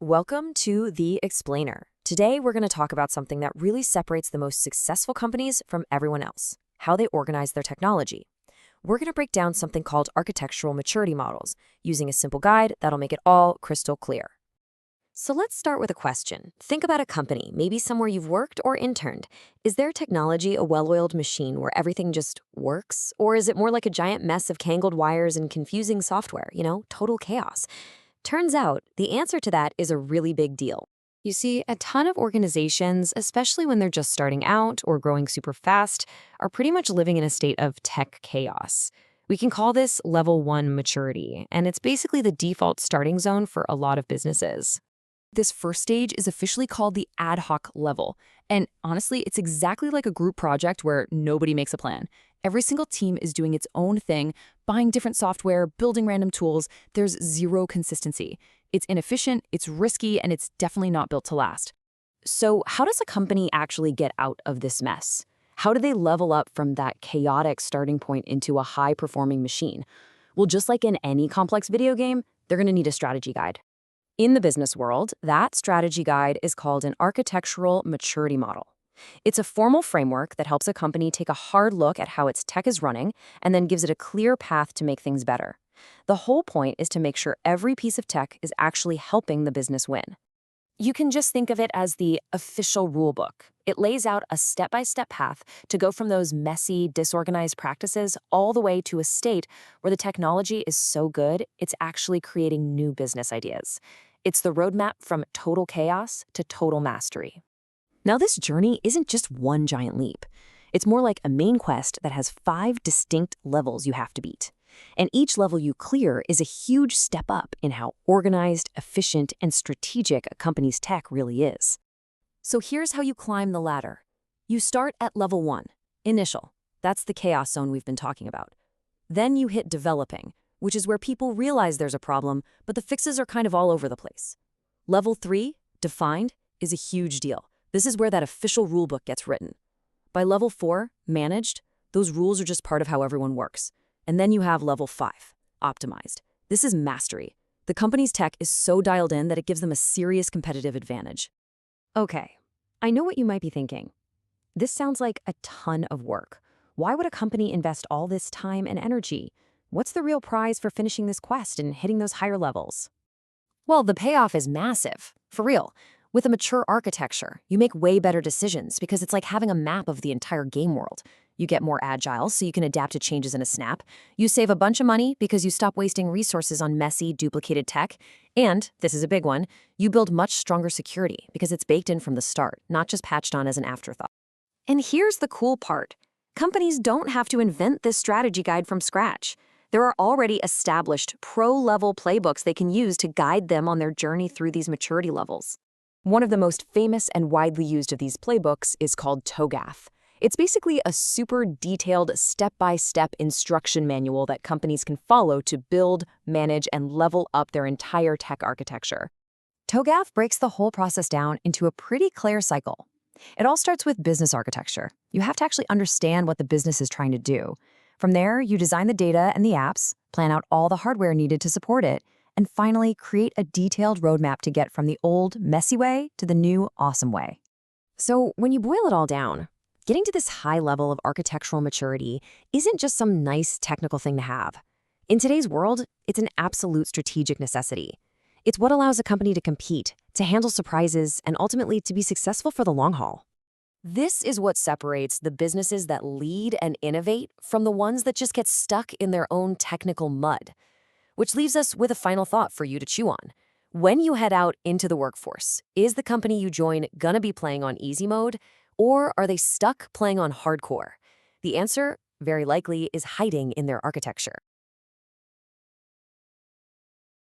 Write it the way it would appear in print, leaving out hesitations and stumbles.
Welcome to The Explainer. Today, we're going to talk about something that really separates the most successful companies from everyone else, how they organize their technology. We're going to break down something called architectural maturity models, using a simple guide that'll make it all crystal clear. So let's start with a question. Think about a company, maybe somewhere you've worked or interned. Is their technology a well-oiled machine where everything just works? Or is it more like a giant mess of tangled wires and confusing software, total chaos? Turns out, the answer to that is a really big deal. You see, a ton of organizations, especially when they're just starting out or growing super fast, are pretty much living in a state of tech chaos. We can call this level 1 maturity, and it's basically the default starting zone for a lot of businesses. This first stage is officially called the ad hoc level. And honestly, it's exactly like a group project where nobody makes a plan. Every single team is doing its own thing, buying different software, building random tools. There's zero consistency. It's inefficient, it's risky, and it's definitely not built to last. So how does a company actually get out of this mess? How do they level up from that chaotic starting point into a high-performing machine? Well, just like in any complex video game, they're going to need a strategy guide. In the business world, that strategy guide is called an architectural maturity model. It's a formal framework that helps a company take a hard look at how its tech is running and then gives it a clear path to make things better. The whole point is to make sure every piece of tech is actually helping the business win. You can just think of it as the official rulebook. It lays out a step-by-step path to go from those messy, disorganized practices all the way to a state where the technology is so good, it's actually creating new business ideas. It's the roadmap from total chaos to total mastery. Now, this journey isn't just one giant leap. It's more like a main quest that has 5 distinct levels you have to beat. And each level you clear is a huge step up in how organized, efficient, and strategic a company's tech really is. So here's how you climb the ladder. You start at level 1, initial. That's the chaos zone we've been talking about. Then you hit developing, which is where people realize there's a problem, but the fixes are kind of all over the place. Level 3, defined, is a huge deal. This is where that official rulebook gets written. By level 4, managed, those rules are just part of how everyone works. And then you have level 5, optimized. This is mastery. The company's tech is so dialed in that it gives them a serious competitive advantage. Okay, I know what you might be thinking. This sounds like a ton of work. Why would a company invest all this time and energy? What's the real prize for finishing this quest and hitting those higher levels? Well, the payoff is massive. For real. With a mature architecture, you make way better decisions because it's like having a map of the entire game world. You get more agile so you can adapt to changes in a snap. You save a bunch of money because you stop wasting resources on messy, duplicated tech. And, this is a big one, you build much stronger security because it's baked in from the start, not just patched on as an afterthought. And here's the cool part. Companies don't have to invent this strategy guide from scratch. There are already established pro-level playbooks they can use to guide them on their journey through these maturity levels. One of the most famous and widely used of these playbooks is called TOGAF. It's basically a super detailed step-by-step instruction manual that companies can follow to build, manage, and level up their entire tech architecture. TOGAF breaks the whole process down into a pretty clear cycle. It all starts with business architecture. You have to actually understand what the business is trying to do. From there, you design the data and the apps, plan out all the hardware needed to support it, and finally create a detailed roadmap to get from the old, messy way to the new, awesome way. So when you boil it all down, getting to this high level of architectural maturity isn't just some nice technical thing to have. In today's world, it's an absolute strategic necessity. It's what allows a company to compete, to handle surprises, and ultimately to be successful for the long haul. This is what separates the businesses that lead and innovate from the ones that just get stuck in their own technical mud. Which leaves us with a final thought for you to chew on. When you head out into the workforce, is the company you join gonna be playing on easy mode, or are they stuck playing on hardcore? The answer, very likely, is hiding in their architecture.